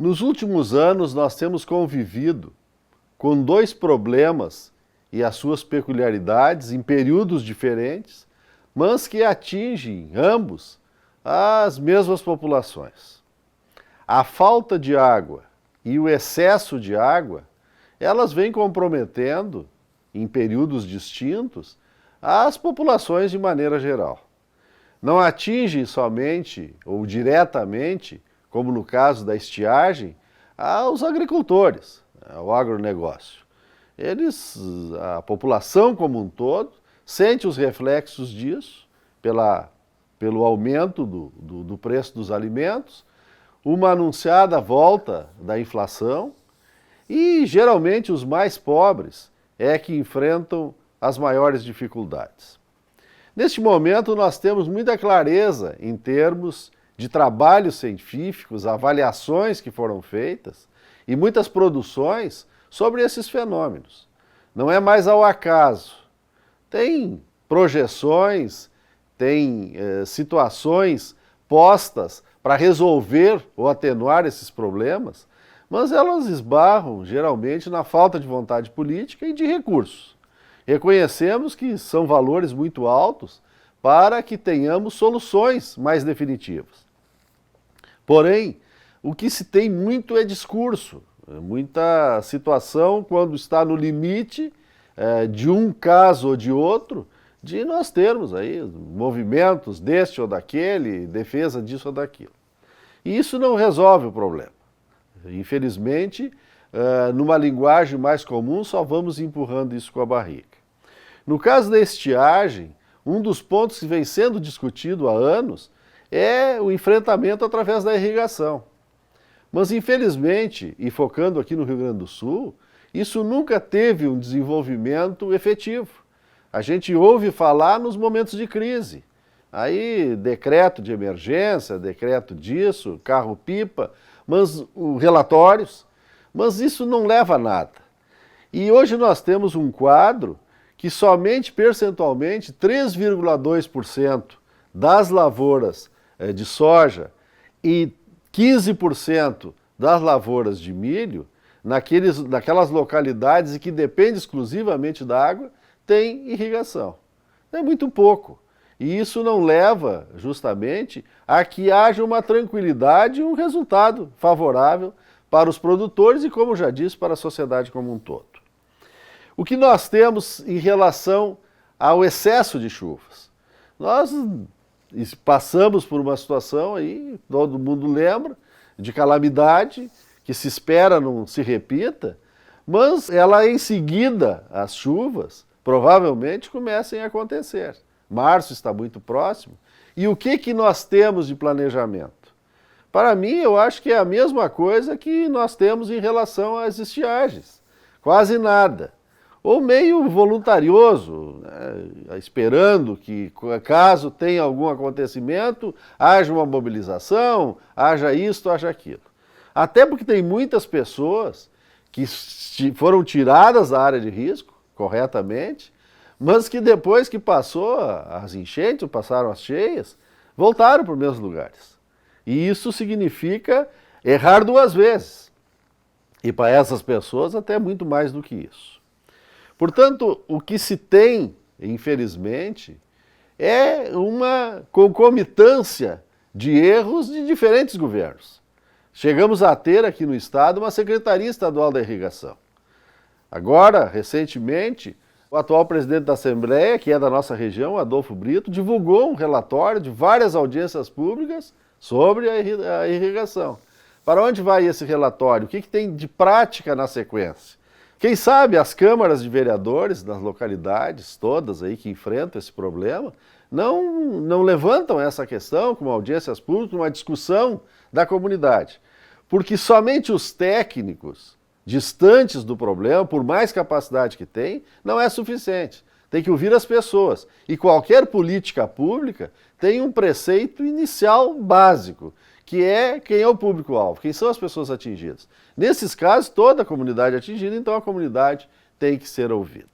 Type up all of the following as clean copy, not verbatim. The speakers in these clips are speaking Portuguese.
Nos últimos anos, nós temos convivido com dois problemas e as suas peculiaridades em períodos diferentes, mas que atingem ambos as mesmas populações. A falta de água e o excesso de água, elas vêm comprometendo, em períodos distintos, as populações de maneira geral. Não atinge somente ou diretamente, como no caso da estiagem, aos agricultores, ao agronegócio. A população como um todo, sente os reflexos disso pelo aumento do preço dos alimentos, uma anunciada volta da inflação e, geralmente, os mais pobres é que enfrentam as maiores dificuldades. Neste momento, nós temos muita clareza em termos de trabalhos científicos, avaliações que foram feitas e muitas produções sobre esses fenômenos. Não é mais ao acaso. Tem projeções, tem situações postas para resolver ou atenuar esses problemas, mas elas esbarram geralmente na falta de vontade política e de recursos. Reconhecemos que são valores muito altos para que tenhamos soluções mais definitivas. Porém, o que se tem muito é discurso, muita situação quando está no limite de um caso ou de outro, de nós termos aí movimentos deste ou daquele, defesa disso ou daquilo. E isso não resolve o problema. Infelizmente, numa linguagem mais comum, só vamos empurrando isso com a barriga. No caso da estiagem, um dos pontos que vem sendo discutido há anos é o enfrentamento através da irrigação. Mas, infelizmente, e focando aqui no Rio Grande do Sul, isso nunca teve um desenvolvimento efetivo. A gente ouve falar nos momentos de crise. Aí, decreto de emergência, decreto disso, carro-pipa, relatórios, mas isso não leva a nada. E hoje nós temos um quadro que somente percentualmente 3,2% das lavouras de soja e 15% das lavouras de milho, naquelas localidades que dependem exclusivamente da água, tem irrigação. É muito pouco. E isso não leva, justamente, a que haja uma tranquilidade e um resultado favorável para os produtores e, como já disse, para a sociedade como um todo. O que nós temos em relação ao excesso de chuvas? Nós passamos por uma situação aí, todo mundo lembra, de calamidade, que se espera não se repita, mas ela em seguida, as chuvas, provavelmente comecem a acontecer. Março está muito próximo. E o que nós temos de planejamento? Para mim, eu acho que é a mesma coisa que nós temos em relação às estiagens. Quase nada. Ou meio voluntarioso, né? Esperando que, caso tenha algum acontecimento, haja uma mobilização, haja isto, haja aquilo. Até porque tem muitas pessoas que foram tiradas da área de risco, corretamente, mas que depois que passou as enchentes, passaram as cheias, voltaram para os mesmos lugares. E isso significa errar duas vezes. E para essas pessoas até muito mais do que isso. Portanto, o que se tem, infelizmente, é uma concomitância de erros de diferentes governos. Chegamos a ter aqui no Estado uma Secretaria Estadual da Irrigação. Agora, recentemente, o atual presidente da Assembleia, que é da nossa região, Adolfo Brito, divulgou um relatório de várias audiências públicas sobre a irrigação. Para onde vai esse relatório? O que tem de prática na sequência? Quem sabe as câmaras de vereadores das localidades todas aí que enfrentam esse problema não levantam essa questão como audiências públicas, uma discussão da comunidade. Porque somente os técnicos distantes do problema, por mais capacidade que tem, não é suficiente. Tem que ouvir as pessoas. E qualquer política pública tem um preceito inicial básico, que é quem é o público-alvo, quem são as pessoas atingidas. Nesses casos, toda a comunidade é atingida, então a comunidade tem que ser ouvida.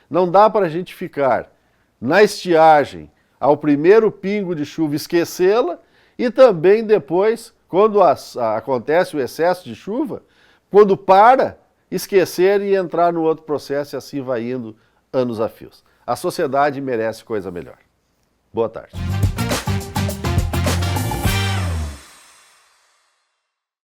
Não dá para a gente ficar na estiagem, ao primeiro pingo de chuva, esquecê-la e também depois quando acontece o excesso de chuva, quando para, esquecer e entrar no outro processo e assim vai indo anos a fios. A sociedade merece coisa melhor. Boa tarde.